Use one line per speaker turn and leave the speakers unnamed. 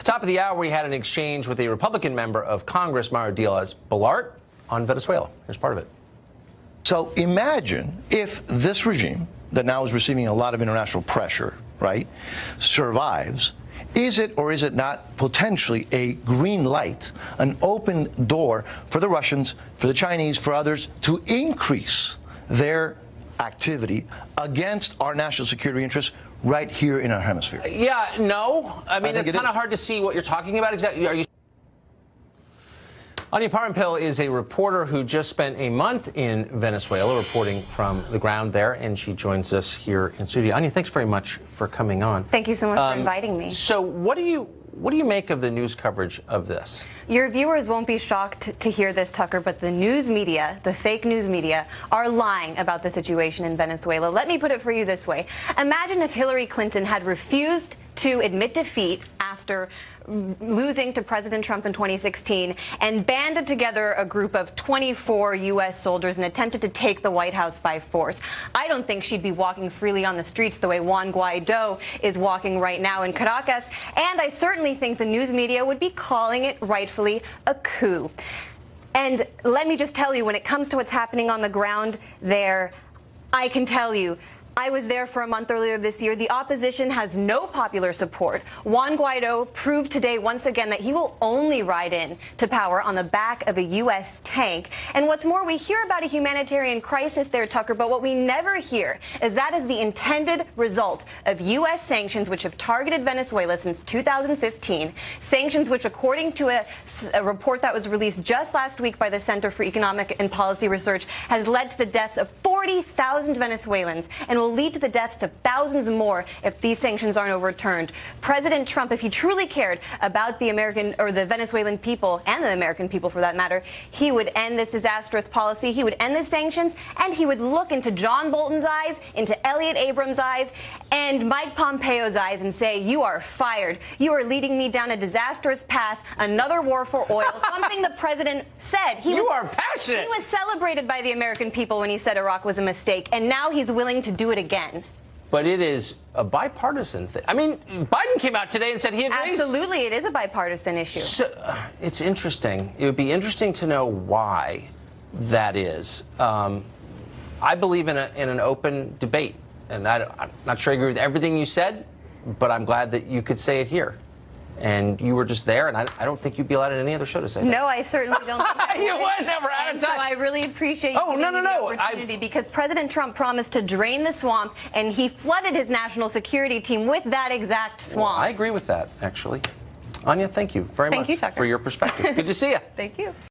At the top of the hour, we had an exchange with a Republican member of Congress, Mario Diaz-Balart, on Venezuela. Here's part of it.
So imagine if this regime, that now is receiving a lot of international pressure, right, survives. Is it or is it not potentially a green light, an open door for the Russians, for the Chinese, for others to increase their activity against our national security interests right here in our hemisphere?
Yeah, no. I mean, it's kind of hard to see what you're talking about exactly. Are you? Anya Parampil is a reporter who just spent a month in Venezuela reporting from the ground there, and she joins us here in studio. Anya, thanks very much for coming on.
Thank you so much for inviting me.
So what do you make of the news coverage of this?
Your viewers won't be shocked to hear this, Tucker, but the news media, the fake news media, are lying about the situation in Venezuela. Let me put it for you this way. Imagine if Hillary Clinton had refused to admit defeat after losing to President Trump in 2016 and banded together a group of 24 U.S. soldiers and attempted to take the White House by force. I don't think she'd be walking freely on the streets the way Juan Guaido is walking right now in Caracas, and I certainly think the news media would be calling it rightfully a coup. And let me just tell you, when it comes to what's happening on the ground there, I can tell you, I was there for a month earlier this year. The opposition has no popular support. Juan Guaido proved today once again that he will only ride in to power on the back of a U.S. tank. And what's more, we hear about a humanitarian crisis there, Tucker, but what we never hear is that is the intended result of U.S. sanctions which have targeted Venezuela since 2015, sanctions which, according to a report that was released just last week by the Center for Economic and Policy Research, has led to the deaths of 40,000 Venezuelans and will lead to the deaths of thousands more if these sanctions aren't overturned. President Trump, if he truly cared about the American or the Venezuelan people and the American people for that matter, he would end this disastrous policy, he would end the sanctions, and he would look into John Bolton's eyes, into Elliott Abrams' eyes, and Mike Pompeo's eyes and say, "You are fired. You are leading me down a disastrous path, another war for oil," something the president said.
You are passionate.
He was celebrated by the American people when he said Iraq was a mistake, and now he's willing to do it again.
But it is a bipartisan thing. I mean, Biden came out today and said he agrees.
Absolutely, it is a bipartisan issue.
So, it's interesting. It would be interesting to know why that is. I believe in an open debate, and I'm not sure I agree with everything you said, but I'm glad that you could say it here. And you were just there, and I don't think you'd be allowed at any other show to say that.
No, I certainly don't think I would.
You would never out of time.
So I really appreciate you giving me the opportunity, because President Trump promised to drain the swamp, and he flooded his national security team with that exact swamp.
Well, I agree with that, actually. Anya, thank you very much
you, Tucker,
for your perspective. Good to see you.
Thank you.